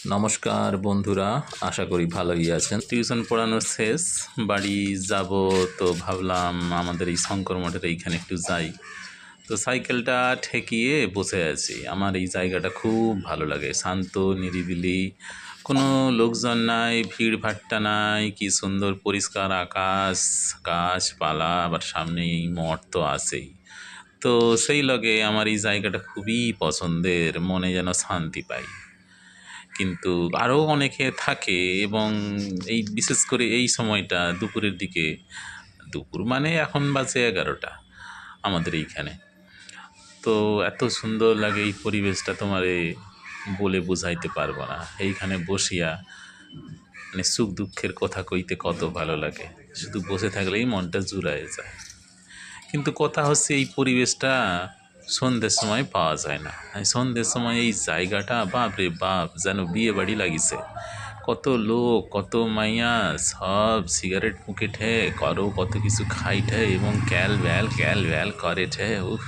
নমস্কার বন্ধুরা, আশা করি ভালোই আছেন। টিউশন পড়ানো শেষ, বাড়ি যাব। তো ভাবলাম আমাদের এই শঙ্কর মঠের এইখানে একটু যাই। তো সাইকেলটা ঠেকিয়ে বসে আছি। আমার এই জায়গাটা খুব ভালো লাগে, শান্ত নিরিবিলি, কোনো লোকজন নাই, ভিড় ভাট্টা নাই, কি সুন্দর পরিষ্কার আকাশ, গাছপালা, আবার সামনেই মঠ তো আছেই। তো সেই লগে আমার এই জায়গাটা খুবই পছন্দের, মনে যেন শান্তি পাই। কিন্তু আরও অনেকে থাকে, এবং এই বিশেষ করে এই সময়টা দুপুরের দিকে, দুপুর মানে এখন বাজে 11টা আমাদের এইখানে। তো এত সুন্দর লাগে এই পরিবেশটা, তোমারে বলে বোঝাইতে পারবো না। এইখানে বসিয়া মানে সুখ দুঃখের কথা কইতে কত ভালো লাগে, শুধু বসে থাকলেই মনটা জুড়ায় যায়। কিন্তু কথা হচ্ছে এই পরিবেশটা সন্ধ্যের সময় পাওয়া যায় না। সন্ধ্যের সময় এই জায়গাটা বাপ রে বাপ, যেন বিয়ে বাড়ি লাগিছে। কত লোক, কত মাইয়া, সব সিগারেট মুখে ঠে, করো কত কিছু খাই ঠে, এবং ক্যাল ভ্যাল করে ঠে। উফ,